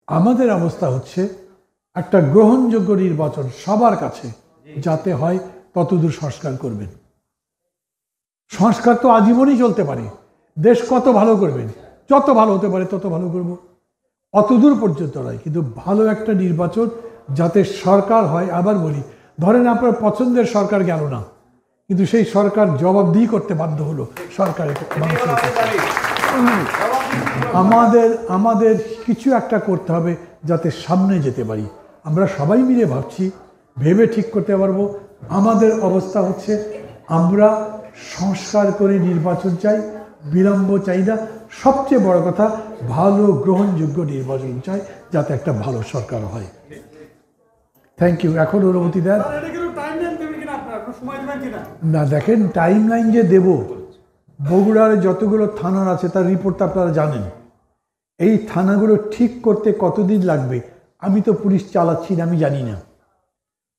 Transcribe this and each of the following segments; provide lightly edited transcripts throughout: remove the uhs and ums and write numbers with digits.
আমাদের অবস্থা হচ্ছে একটা গ্রহণযোগ্য নির্বাচন সবার কাছে যাতে হয় ততদূর সংস্কার করবেন। সংস্কার তো আজীবনই চলতে পারে, দেশ কত ভালো করবেন, যত ভালো হতে পারে তত ভালো করব, অতদূর পর্যন্ত নয়, কিন্তু ভালো একটা নির্বাচন যাতে সরকার হয়। আবার বলি, ধরেন আপনার পছন্দের সরকার গেল না, কিন্তু সেই সরকার জবাবদিহি করতে বাধ্য হলো সরকারের মানুষের কাছে। আমাদের কিছু একটা করতে হবে যাতে সামনে যেতে পারি। আমরা সবাই মিলে ভাবছি, ভেবে ঠিক করতে পারবো। আমাদের অবস্থা হচ্ছে আমরা সংস্কার করে নির্বাচন চাই, বিলম্ব চাই না। সবচেয়ে বড় কথা, ভালো গ্রহণযোগ্য নির্বাচন চাই যাতে একটা ভালো সরকার হয়। Thank you. এখন অনুমতি দেন না? দেখেন, টাইম লাইন যে দেব, বগুড়ার যতগুলো থানা আছে তার রিপোর্ট আপনারা জানেন। এই থানাগুলো ঠিক করতে কতদিন লাগবে আমি তো পুলিশ চালাচ্ছি না, আমি জানি না।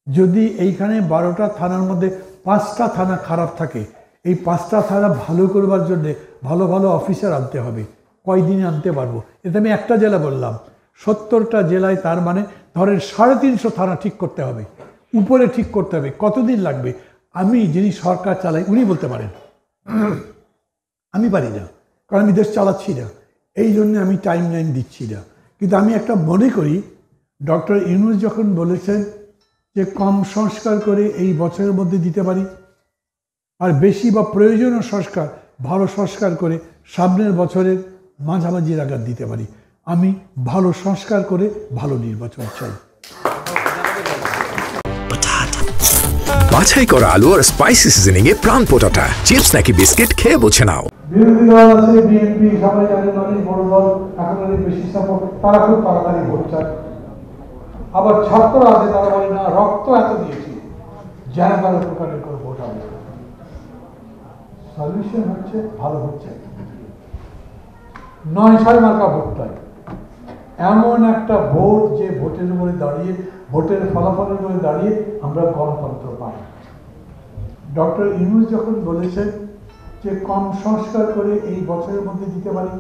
যদি এইখানে 12টা থানার মধ্যে 5টা থানা খারাপ থাকে, এই 5টা থানা ভালো করবার জন্যে ভালো ভালো অফিসার আনতে হবে। কয়দিনে আনতে পারবো? এটা আমি একটা জেলা বললাম, 70টা জেলায়, তার মানে ধরেন 350 থানা ঠিক করতে হবে, উপরে ঠিক করতে হবে। কতদিন লাগবে? আমি, যিনি সরকার চালাই, উনি বলতে পারেন, আমি পারি না, কারণ আমি দেশ চালাচ্ছি না। এই জন্য আমি টাইম লাইন দিচ্ছি না। কিন্তু আমি একটা মনে করি, ডক্টর ইউনূস যখন বলেছেন যে কম সংস্কার করে এই বছরের মধ্যে দিতে পারি, আর বেশি বা প্রয়োজনীয় সংস্কার, ভালো সংস্কার করে সামনের বছরের মাঝামাঝি নাগাদ দিতে পারি। আমি ভালো সংস্কার করে ভালো নির্বাচন চাই। বাছাই করা আলু আর স্পাইসি সিজনিং এ প্রাণ পোটাটা চিপস নাকি বিস্কিট খেয়ে বোঝে নাও। বিরোধী দল আছে, বিএনপি, সবাই জানেন অনেক বড় দল, এখন অনেক বেশি সাপোর্ট, তারা খুব তাড়াতাড়ি ভোট চায়। আবার ছাত্ররা আছে, তারা বলে না, রক্ত এত দিয়েছি, যেন তারা প্রকারের করে ভোট হবে। সলিউশন হচ্ছে ভালো হচ্ছে 9 মার্কা ভোট চাই, এমন একটা ভোট যে ভোটের উপরে দাঁড়িয়ে, ভোটের ফলাফলের উপরে দাঁড়িয়ে আমরা গণতন্ত্র পাই। ডক্টর ইউনূস যখন বলেছেন যে কম সংস্কার করে এই বছরের মধ্যে দিতে পারি,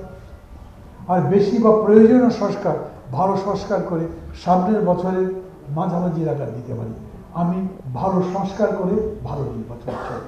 আর বেশি বা প্রয়োজনীয় সংস্কার, ভালো সংস্কার করে সামনের বছরের মাঝামাঝি নাগাদ দিতে পারি, আমি ভালো সংস্কার করে ভালো নির্বাচন চাই।